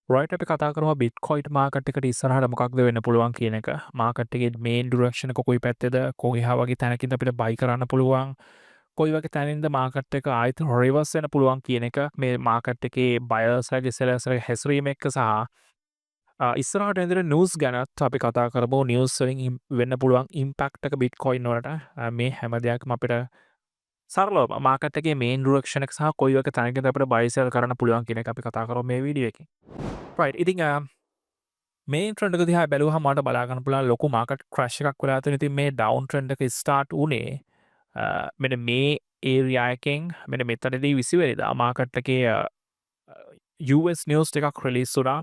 Right අපි කතා කරමු බිට්කොයින් මාකට් එකට ඉස්සරහට මොකක්ද වෙන්න පුළුවන් කියන එක. මාකට් එකේ මේන් ඩිරෙක්ෂන් එක කොයි පැත්තේද, කොහේ වගේ තැනකින්ද අපිට බයි කරන්න පුළුවන්, කොයි වගේ තැනින්ද මාකට් එක ආයෙත් රිවර්ස් වෙන්න පුළුවන් කියන එක මේ මාකට් එකේ බයර්ස්ලාගේ සෙලර්ස්ලාගේ හැසිරීම එක්ක සහ ඉස්සරහට එන නිවුස් ගැනත් අපි කතා කරමු. නිවුස් වලින් වෙන්න පුළුවන් ඉම්පැක්ට් එක බිට්කොයින් වලට. මේ හැම දෙයක්ම අපිට සරලව මාකට් එකේ මේන් ඩිරෙක්ෂන් එක සහ කොයි වගේ තැනකින්ද අපිට බයි සෙල් කරන්න පුළුවන් කියන එක අපි කතා කරමු මේ වීඩියෝ එකේ. රයිට්. ඉතින් මේ ට්‍රෙන්ඩ් එක දිහා බැලුවහම මට බලා ගන්න පුළුවන් ලොකු මාකට් ක්‍රැෂ් එකක් වෙලා තියෙනවා. ඉතින් මේ ඩවුන් ට්‍රෙන්ඩ් එක ස්ටාර්ට් වුණේ මෙන්න මේ ඒරියා එකෙන් මෙන්න මෙතනදී 20 වෙනිදා මාකට් එකේ US නිවුස් ටිකක් රිලීස් වුණා.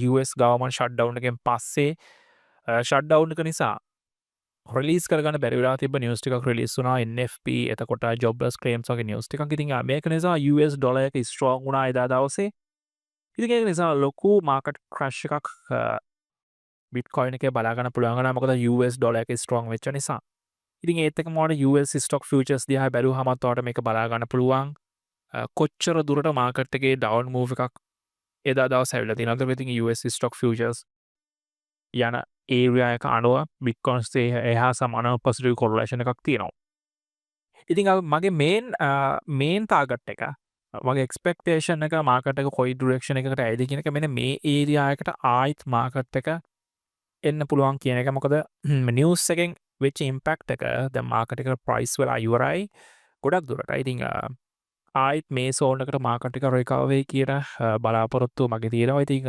US ගවර්න්මන්ට් ෂට්ඩවුන් එකෙන් පස්සේ ෂට්ඩවුන් එක නිසා රිලීස් කරගන්න බැරි වෙලා තිබ්බ නිවුස් ටිකක් රිලීස් වුණා. NFP එතකොට ජොබ්ලස් ක්ලේම්ස් වගේ නිවුස් ටිකක්. ඉතින් මේක නිසා US ඩොලර් එක ස්ට්‍රෝං වුණා එදා දවසේ. ඉතින් ඒක නිසා ලොකු මාකට් ක්‍රැෂ් එකක් බිට්කොයින් එකේ බලා ගන්න පුළුවන් වුණා. මොකද US ඩොලර් එක ස්ට්‍රෝං වෙච්ච නිසා. ඉතින් ඒත් එක්කම ඔයාලට US ස්ටොක් ෆියුචර්ස් දිහා බැලුවහමත් ඔයාලට මේක බලා ගන්න පුළුවන්. කොච්චර දුරට මාකට් එකේ ඩවුන් මූව් එකක් එදා දවස් ඇවිල්ලා තියෙනවද. ඉතින් US ස්ටොක් ෆියුචර්ස් යන ඒරියා එක අනුව බිට්කොයින්ස් එහා සමානව පොසිටිව් කොරලේෂන් එකක් තියෙනවා. ඉතින් මගේ මේන් ටාගට් එක මගේ එක්ස්පෙක්ටේෂන් එක මාකට් එක කොයි ඩිරෙක්ෂන් එකකට ඇයිද කියන එක මෙන්න මේ ඒරියා එකට ආයිත් මාකට් එක එන්න පුළුවන් කියන එක. මොකද නිවුස් එකෙන් වෙච්ච ඉම්පැක්ට් එක දැන් මාකට් එකට ප්‍රයිස් වෙලා ඉවරයි ගොඩක් දුරට. ඉතින් ආයිත් මේ සෝන් එකට මාකට් එක රිකවර් වෙයි කියන බලාපොරොත්තුව මගේ තියෙනවා. ඉතින්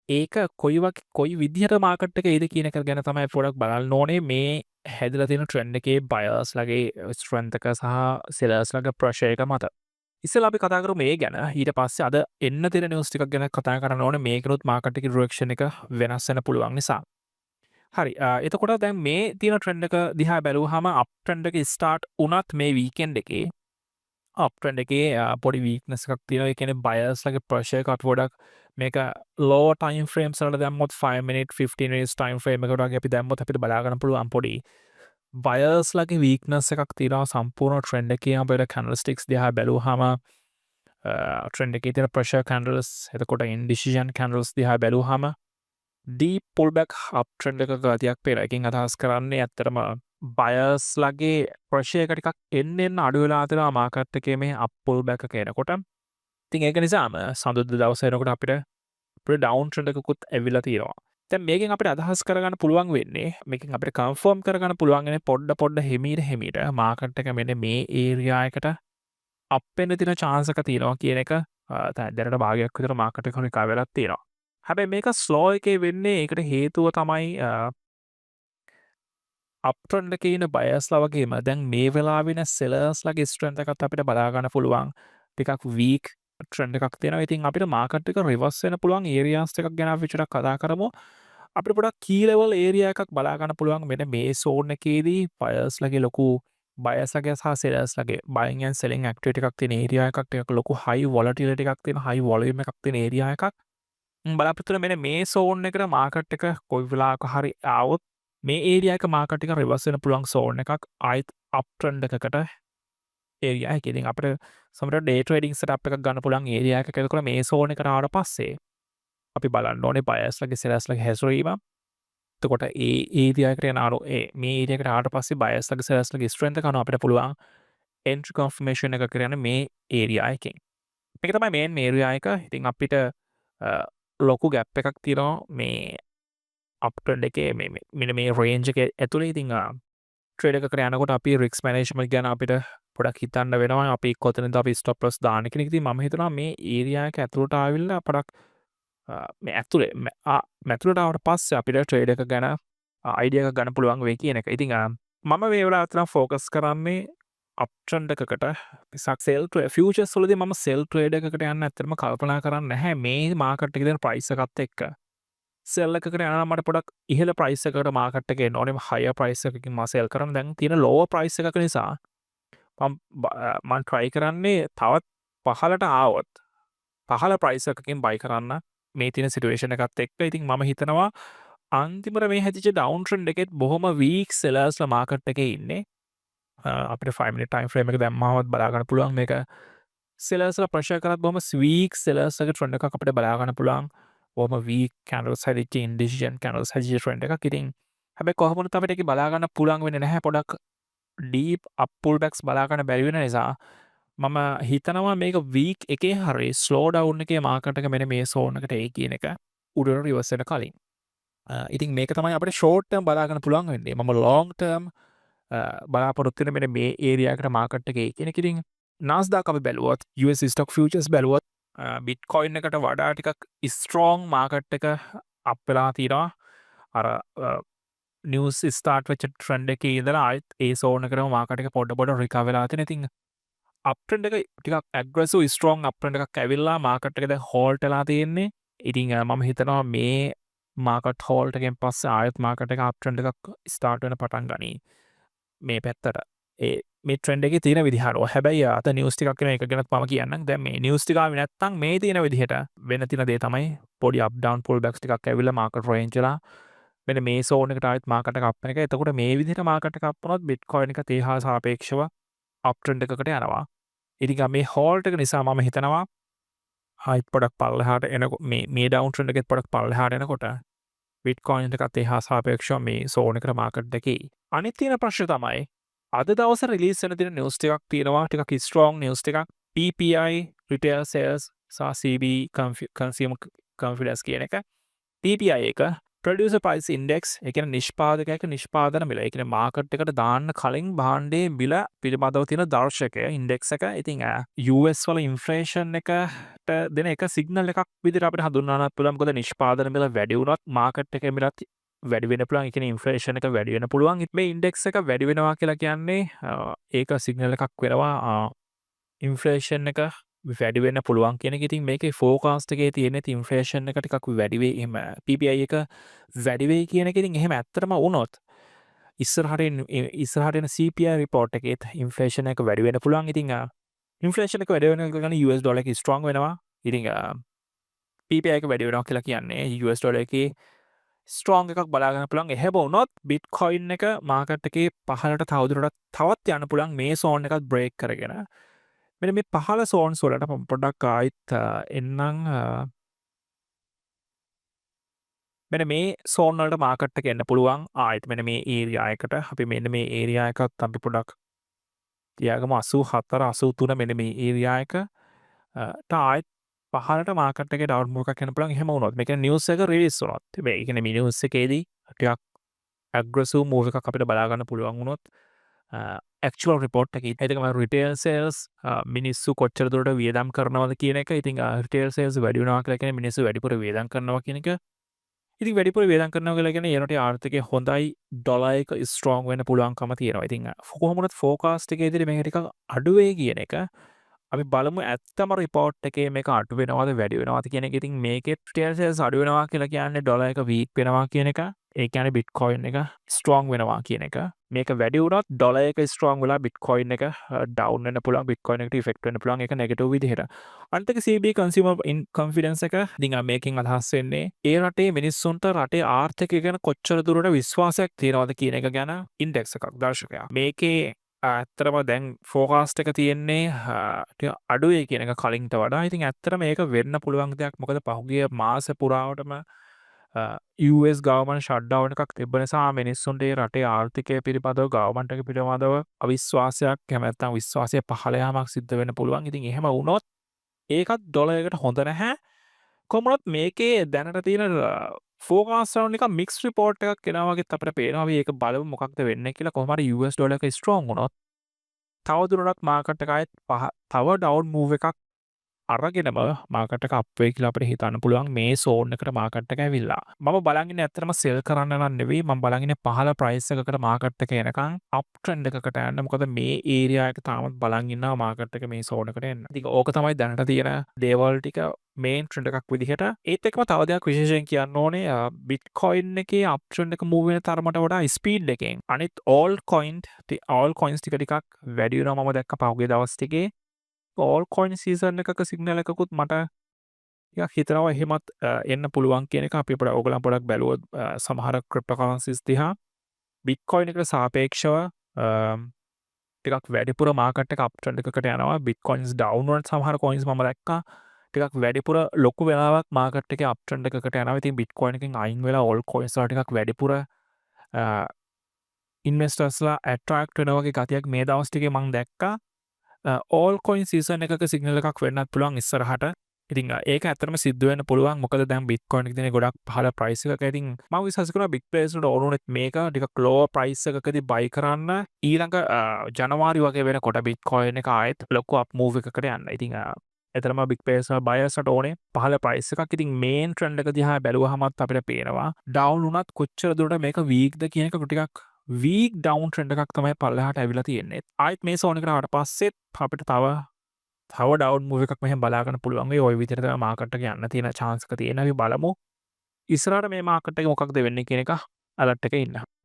ඒක කොයි විදිහට මාකට් එක එයිද කියන එක ගැන තමයි පොඩක් බලන්න ඕනේ. මේ හැදිලා තියෙන ට්‍රෙන්ඩ් එකේ බයර්ස්ලාගේ ස්ට්‍රෙන්ත් එක සහ සෙලර්ස්ලාගේ ප්‍රෙෂර් එක මත. ඉස්සෙල්ලා අපි කතා කරමු මේ ගැන. ඊට පස්සේ අද එන්න තියෙන නිවුස් ටිකක් ගැන කතා කරන්න ඕනේ. මේකනොත් මාකට් එකේ ඩිරෙක්ෂන් එක වෙනස් වෙන්න පුළුවන් නිසා. හරි. එතකොට දැන් මේ තියෙන ට්‍රෙන්ඩ් එක දිහා බැලුවාම අප් ට්‍රෙන්ඩ් එක ස්ටාර්ට් වුණත් මේ වීකෙන්ඩ් එකේ අප් ට්‍රෙන්ඩ් එකේ පොඩි වීක්නස් එකක් තියෙනවා. ඒ කියන්නේ බයර්ස්ලාගේ ප්‍රෙෂර් එකත් පොඩක් මේක ලෝ ටයිම් ෆ්‍රේම්ස් වලට දැම්මොත් 5 minute 15 minutes ටයිම් ෆ්‍රේම් එකකට වගේ අපි දැම්මොත් අපිට බලා ගන්න පුළුවන් පොඩි බයර්ස්ලාගේ වීක්නස් එකක් තියෙනවා. සම්පූර්ණ ට්‍රෙන්ඩ් එකේ අපිට කැන්ඩල්ස්ටික්ස් දිහා බැලුවාම ට්‍රෙන්ඩ් එකේ තියෙන ප්‍රෙෂර් කැන්ඩල්ස් එතකොට ඉන්ඩිසිෂන් කැන්ඩල්ස් දිහා බැලුවාම ඩීප් පුල්බැක් අප් ට්‍රෙන්ඩ් එකක ගතියක් පේනවා. එකකින් අදහස් කරන්නේ ඇත්තටම බයර්ස්ලාගේ ප්‍රෙෂර් එක ටිකක් එන්න අඩු වෙලා තියෙනවා මාකට් එකේ මේ අප් පුල්බැක් එක එනකොට. ඉතින් ඒක නිසාම සඳුදා දවසේ එනකොට අපිට ඩවුන් ට්‍රෙන්ඩ් එකකුත් ඇවිල්ලා තියෙනවා. දැන් මේකෙන් අපිට අදහස් කරගන්න පුළුවන් වෙන්නේ මේකෙන් අපිට කන්ෆර්ම් කරගන්න පුළුවන් වෙන්නේ පොඩ හිමීට මාකට් එක මෙන්න මේ ඒරියා එකට අප් වෙන්න තියෙන chance එක තියෙනවා කියන එක දැනට භාගයක් විතර මාකට් එක රිකවර් වෙලා තියෙනවා. හැබැයි මේක ස්ලෝ එකේ වෙන්නේ ඒකට හේතුව තමයි අප් ට්‍රෙන්ඩ් එකේ ඉන්න බයර්ස්ලා වගේම දැන් මේ වෙලාවේ ඉන්න සෙලර්ස්ලාගේ ස්ට්‍රෙන්ත් එකත් අපිට බලා ගන්න පුළුවන්. ටිකක් වීක් ට්‍රෙන්ඩ් එකක් තියෙනවා. ඉතින් අපිට මාකට් එක රිවර්ස් වෙන්න පුළුවන් ඒරියාස් ටිකක් ගැන අපි චුට්ටක් කතා කරමු. අපිට පොඩක් කී ලෙවල් ඒරියා එකක් බලා ගන්න පුළුවන් මෙන්න මේ සෝන් එකේදී බයර්ස්ලාගේ ලොකු බයර්ස්ලාගේ සහ සෙලර්ස්ලාගේ බයින් ඇන්ඩ් සෙලින් ඇක්ටිවිටි එකක් තියෙන ඒරියා එකක් ටිකක් ලොකු හයි වොලටිලිටි එකක් තියෙන හයි වොලියුම් එකක් තියෙන ඒරියා එකක්. බලාපොරොත්තු වෙන මෙන්න මේ සෝන් එකට මාකට් එක කොයි වෙලාවක හරි ආවොත් මේ ඒරියා එක මාකට් එක රිවර්ස් වෙන්න පුළුවන් සෝන් එකක් ආයිත් අප් ට්‍රෙන්ඩ් එකකට ඒරියා එක. ඉතින් අපිට සමහරවිට ඩේ ට්‍රේඩින් සෙටප් එකක් ගන්න පුළුවන් ඒරියා එකක. එතකොට මේ සෝන් එකට ආවට පස්සේ අපි බලන්න ඕනේ බයර්ස්ලාගේ සෙලර්ස්ලාගේ හැසිරීම. එතකොට ඒ ඒරියා එකට යනාරෝ මේ ඒරියා එකට ආවට පස්සේ බයර්ස්ලාගේ සෙලර්ස්ලාගේ ස්ට්‍රෙන්ත් එක අනුව අපිට පුළුවන් එන්ට්‍රි කන්ෆර්මේෂන් එක කරන්න මේ ඒරියා එකෙන්. මේක තමයි මේන් ඒරියා එක. ඉතින් අපිට ලොකු ගැප් එකක් තියෙනවා මේ අප් ට්‍රෙන්ඩ් එකේ මෙන්න මේ රේන්ජ් එක ඇතුලේ. ඉතින් ට්‍රේඩ් එකකට යනකොට අපි රිස්ක් මැනේජ්මන්ට් ගැන අපිට පොඩක් හිතන්න වෙනවා. අපි කොතනද අපි ස්ටොප් ලොස් දාන්න කියන එක. ඉතින් මම හිතනවා මේ ඒරියා එක ඇතුළට ආවිල්ලා පොඩක් මේ ඇතුලේ මැතුලට ආවට පස්සේ අපිට ට්‍රේඩ් එක ගැන අයිඩියා එකක් ගන්න පුළුවන් වෙයි කියන එක. ඉතින් මම මේ වෙලාවට නම් ફોකස් කරන්නේ අප් ට්‍රෙන්ඩ් එකකට. මිසක් සෙල් ෆියුචර්ස් වලදී මම සෙල් ට්‍රේඩ් එකකට යන්න ඇත්තටම කල්පනා කරන්නේ නැහැ මේ මාකට් එකේ තියෙන ප්‍රයිස් එකත් එක්ක. සෙල් එකකට යනවා මට පොඩක් ඉහළ ප්‍රයිස් එකකට මාකට් එකේ එන්න ඕනේ. හයර් ප්‍රයිස් එකකින් මම සෙල් කරන්න. දැන් තියෙන ලෝවර් ප්‍රයිස් එකක නිසා මම try කරන්නේ තවත් පහළට ආවොත් පහළ ප්‍රයිස් එකකින් buy කරන්න මේ තියෙන සිටුේෂන් එකත් එක්ක. ඉතින් මම හිතනවා අන්තිමට මේ හැදිච්ච ඩවුන් ට්‍රෙන්ඩ් එකෙත් බොහොම වීක් සෙලර්ස්ලා මාකට් එකේ ඉන්නේ. අපිට 5 minute time frame එක දැම්මමත් බලා ගන්න පුළුවන් මේක සෙලර්ස්ලා ප්‍රෙෂර් කරත් බොහොම ස්වීක් සෙලර්ස් වගේ ට්‍රෙන්ඩ් එකක් අපිට බලා ගන්න පුළුවන්. බොහොම වීක් කැන්ඩල්ස් හැදිච්ච ඉන්ඩිසිෂන් කැන්ඩල්ස් හැදිච්ච ට්‍රෙන්ඩ් එකක්. ඉතින් හැබැයි කොහොම වුණත් අපිට ඒක බලා ගන්න පුළුවන් වෙන්නේ නැහැ. පොඩක් ඩීප් අප් පුල් බැක්ස් බලා ගන්න බැරි වෙන නිසා මම හිතනවා මේක වීක් එකේ හරි ස්ලෝ ඩවුන් එකේ මාකට් එක මෙන්න මේ සෝන් එකට එයි කියන එක උඩට රිවර්ස් වෙන කලින්. ඉතින් මේක තමයි අපිට ෂෝට් ටර්ම් බලා ගන්න පුළුවන් වෙන්නේ. මම ලොන්ග් ටර්ම් බලාපොරොත්තු වෙන මෙන්න මේ ඒරියා එකට මාකට් එක එයි කියන එක. ඉතින් නාස්ඩාක් අපි බැලුවොත් US stock futures බැලුවොත් බිට්කොයින් එකට වඩා ටිකක් ස්ට්‍රෝං මාකට් එක අප් වෙලා තියෙනවා. අර නිවස් ස්ටාර්ට් වෙච්ච ට්‍රෙන්ඩ් එකේ ඉඳලා ආයෙත් ඒ සෝන් එකටම මාකට් එක පොඩ රිකවර් වෙලා තියෙනවා. ඉතින් අප් ට්‍රෙන්ඩ් එක ටිකක් ඇග්‍රෙසිව් ස්ට්‍රෝං අප් ට්‍රෙන්ඩ් එකක් ඇවිල්ලා මාකට් එක දැන් හෝල්ට් වෙලා තියෙන්නේ. ඉතින් මම හිතනවා මේ මාකට් හෝල්ට් එකෙන් පස්සේ ආයෙත් මාකට් එක අප් ට්‍රෙන්ඩ් එකක් ස්ටාර්ට් වෙන පටන් ගනී. මේ පැත්තට මේ ට්‍රෙන්ඩ් එකේ තියෙන විදිහට. හැබැයි අත නිවුස් ටිකක් කියන එක ගැනත් මම කියන්නම්. දැන් මේ නිවුස් ටික ආවේ නැත්තම් මේ තියෙන විදිහට වෙන තියෙන දේ තමයි පොඩි අප් ඩවුන් පුල් බැක්ස් ටිකක් ඇවිල්ලා මාකට් රේන්ජ් වල මෙන්න මේ සෝන් එකට ආයෙත් මාකට් එක අප් වෙන එක. එතකොට මේ විදිහට මාකට් එක අප් වුණොත් බිට්කොයින් එක තේ හා සාපේක්ෂව අප් ට්‍රෙන්ඩ් එකකට යනවා. ඉතින් මේ හෝල්ට් එක නිසා මම හිතනවා ආයෙත් පොඩක් පල්ලෙහාට එනකොට මේ ඩවුන් ට්‍රෙන්ඩ් එකෙත් පොඩක් පල්ලෙහාට එනකොට බිට්කොයින් එකත් ඒ හා සාපේක්ෂව මේ සෝන් එකට මාකට් එකේ. අනිත් තියෙන ප්‍රශ්නේ තමයි අද දවස රිලීස් වෙන තියෙන නිවුස් ටිකක් තියෙනවා. ටිකක් ස්ට්‍රෝං නිවුස් ටිකක්. PPI retail sales සහ CB consumer confidence කියන එක. PPI එක producer price index ඒ කියන්නේ නිෂ්පාදකයක නිෂ්පාදන මිල. ඒ කියන්නේ මාකට් එකට දාන්න කලින් භාණ්ඩයේ මිල පිළිබඳව තියෙන දර්ශකය ඉන්ඩෙක්ස් එක. ඉතින් US වල ඉන්ෆ්ලේෂන් එකට දෙන එක සිග්නල් එකක් විදිහට අපිට හඳුන්වන්නත් පුළුවන්. මොකද නිෂ්පාදන මිල වැඩි වුණොත් මාකට් එකේ මිලත් වැඩි වෙන්න පුළුවන්. ඒ කියන්නේ ඉන්ෆ්ලේෂන් එක වැඩි වෙන්න පුළුවන්. මේ ඉන්ඩෙක්ස් එක වැඩි වෙනවා කියලා කියන්නේ ඒක සිග්නල් එකක් වෙනවා ඉන්ෆ්ලේෂන් එක වැඩි වෙන්න පුළුවන් කියන එක. ඉතින් මේකේ ෆෝකාස්ට් එකේ තියෙන ඉන්ෆ්ලේෂන් එක ටිකක් වැඩි වෙයි. එහෙම PPI එක වැඩි වෙයි කියන එක. ඉතින් එහෙම ඇත්තටම වුණොත් ඉස්සරහට එන CPI report එකේත් ඉන්ෆ්ලේෂන් එක වැඩි වෙන්න පුළුවන්. ඉතින් ඉන්ෆ්ලේෂන් එක වැඩි වෙන එක කියන්නේ US ඩොලර් එක ස්ට්‍රෝං වෙනවා. ඉතින් PPI එක වැඩි වෙනවා කියලා කියන්නේ US ඩොලර් එකේ ස්ට්‍රෝං එකක් බලා ගන්න පුළුවන්. එහෙම වුණොත් බිට්කොයින් එක මාකට් එකේ පහළට තවදුරටත් තවත් යන්න පුළුවන් මේ සෝන් එකත් බ්‍රේක් කරගෙන. මෙන්න මේ පහළ සෝන්ස් වලට මම පොඩ්ඩක් ආයිත් එන්නම්. මෙන්න මේ සෝන් වලට මාකට් එක එන්න පුළුවන්. ආයිත් මෙන්න මේ ඒරියා එකට අපි මෙන්න මේ ඒරියා එකත් අපි පොඩ්ඩක් තියාගමු. 84 83 මෙන්න මේ ඒරියා එක ආයිත් පහළට මාකට් එකේ ඩවුන් මූව් එකක් එන්න පුළුවන්. එහෙම වුණොත් මේ කියන්නේ නිවුස් එක රිලීස් වුණොත්. මේ කියන්නේ මේ නිවුස් එකේදී ටිකක් ඇග්‍රෙසිව් මූව් එකක් අපිට බලා ගන්න පුළුවන් වුණොත් actual report එකේ ඒකම retail sales මිනිස්සු කොච්චර දුරට වියදම් කරනවද කියන එක. ඉතින් retail sales වැඩි වෙනවා කියලා කියන්නේ මිනිස්සු වැඩිපුර වියදම් කරනවා කියන එක. ඉතින් වැඩිපුර වියදම් කරනවා කියලා කියන්නේ ඒනට ආර්ථිකය හොඳයි ඩොලර් එක ස්ට්‍රෝං වෙන්න පුළුවන්කම තියෙනවා. ඉතින් කොහොම වුණත් ෆෝකාස්ට් එකේදී මේක ටිකක් අඩු වෙයි කියන එක අපි බලමු. ඇත්තම report එකේ මේක අඩු වෙනවද වැඩි වෙනවද කියන එක. ඉතින් මේකේ retail sales අඩු වෙනවා කියලා කියන්නේ ඩොලර් එක weak වෙනවා කියන එක. ඒ කියන්නේ බිට්කොයින් එක ස්ට්‍රෝං වෙනවා කියන එක. මේක වැඩි වුණොත් ඩොලර් එක ස්ට්‍රෝං වෙලා බිට්කොයින් එක ඩවුන් වෙන්න පුළුවන්. බිට්කොයින් එකට ඉෆෙක්ට් වෙන්න පුළුවන්. ඒක නෙගටිව් විදිහට. අනිත් එක CB consumer confidence එක. ඉතින් මේකෙන් අදහස් වෙන්නේ ඒ රටේ මිනිස්සුන්ට රටේ ආර්ථිකය ගැන කොච්චර දුරට විශ්වාසයක් තියෙනවද කියන එක ගැන ඉන්ඩෙක්ස් එකක් දර්ශකයක්. මේකේ ඇත්තටම දැන් ෆෝකාස්ට් එක තියෙන්නේ අඩුවේ කියන එක කලින්ට වඩා. ඉතින් ඇත්තටම මේක වෙන්න පුළුවන් දෙයක්. මොකද පහුගිය මාස පුරාවටම US ගවර්න්මන්ට් ෂට්ඩවුන් එකක් තිබ්බ නිසා මිනිස්සුන්ට ඒ රටේ ආර්ථිකය පිළිබඳව ගවර්න්මන්ට් එක පිළිබඳව අවිශ්වාසයක් එහෙම නැත්නම් විශ්වාසය පහළ යාමක් සිද්ධ වෙන්න පුළුවන්. ඉතින් එහෙම වුණොත් ඒකත් ඩොලර් එකට හොඳ නැහැ. කොහොමවත් මේකේ දැනට තියෙන ෆෝකාස්ට් එක නිකන් මික්ස් රිපෝට් එකක් එනවා වගේත් අපිට පේනවා. අපි ඒක බලමු මොකක්ද වෙන්නේ කියලා. කොහොම හරි US ඩොලර් එක ස්ට්‍රෝං වුණොත් තවදුරටත් මාකට් එක ආයෙත් තව ඩවුන් මූව් එකක් අරගෙනම මාකට් එක අප් වෙයි කියලා අපිට හිතන්න පුළුවන්. මේ සෝන් එකට මාකට් එක ඇවිල්ලා. මම බලන් ඉන්නේ ඇත්තටම සෙල් කරන්න නම් නෙවෙයි. මම බලන් ඉන්නේ පහළ ප්‍රයිස් එකකට මාකට් එක එනකන් අප් ට්‍රෙන්ඩ් එකකට යන්න. මොකද මේ ඒරියා එක තාමත් බලන් ඉන්නවා මාකට් එක මේ සෝන් එකට එන්න. ඉතින් ඕක තමයි දැනට තියෙන දේවල් ටික මේන් ට්‍රෙන්ඩ් එකක් විදිහට. ඒත් එක්කම තව දෙයක් විශේෂයෙන් කියන්න ඕනේ. බිට්කොයින් එකේ අප් ට්‍රෙන්ඩ් එක මූව් වෙන තරමට වඩා ස්පීඩ් එකෙන් අනිත් all coins ටික වැඩි වෙනවා මම දැක්ක පහුගිය දවස් ටිකේ. all coin season එකක සිග්නල් එකකුත් මට ටිකක් හිතනවා එහෙමත් එන්න පුළුවන් කියන එක. අපි පොඩක් ඕගොල්ලන් පොඩක් බැලුවොත් සමහර cryptocurrencies දිහා බිට්කොයින් එකට සාපේක්ෂව ටිකක් වැඩිපුර මාකට් එක අප් ට්‍රෙන්ඩ් එකකට යනවා. බිට්කොයින්ස් ඩවුන් වුණත් සමහර කොයින්ස් මම දැක්කා. ටිකක් වැඩිපුර ලොකු වෙලාවක් මාකට් එකේ අප් ට්‍රෙන්ඩ් එකකට යනවා. ඉතින් බිට්කොයින් එකෙන් අයින් වෙලා ඕල් කොයින්ස් වල ටිකක් වැඩිපුර ඉන්වෙස්ටර්ස්ලා ඇට්‍රැක්ට් වෙන වගේ ගතියක් මේ දවස් ටිකේ මම දැක්කා. ඕල් කොයින් සීසන් එකක සිගනල් එකක් වෙන්නත් පුළුවන් ඉස්සරහට. ඉතින් ඒක ඇත්තටම සිද්ධ වෙන්න පුළුවන්. මොකද දැන් බිට්කොයින් එකේ තියෙන ගොඩක් පහළ ප්‍රයිස් එකක. ඉතින් මම විශ්වාස කරනවා බිග් ප්ලේයර්ස් වලට ඕනුනෙත් මේක ටිකක් ලෝවර් ප්‍රයිස් එකකදී බයි කරන්න ඊළඟ ජනවාරි වගේ වෙනකොට බිට්කොයින් එක ආයෙත් ලොකු අප් මූව් එකකට යන්න. ඉතින් එතරම් බිග් ප්ලේයර්ස් වල බයර්ස්ට ඕනේ පහළ ප්‍රයිස් එකක්. ඉතින් මේන් ට්‍රෙන්ඩ් එක දිහා බැලුවහමත් අපිට පේනවා ඩවුන් වුණත් කොච්චර දුරට මේක වීක්ද කියන එක ටිකක් වීක් ඩවුන් ට්‍රෙන්ඩ් එකක් තමයි පල්ලෙහාට ඇවිල්ලා තියෙන්නේ. ආයෙත් මේ සෝන් එකට ආවට පස්සෙත් අපිට තව ඩවුන් මූව් එකක් මෙහෙම බලාගන්න පුළුවන් වෙයි. ওই විදිහට තමයි මාකට් එක යන්න තියෙන chance එක තියෙනවා. අපි බලමු ඉස්සරහට මේ මාකට් එකේ මොකක්ද වෙන්නේ කියන එක අලර්ට් එකේ ඉන්න.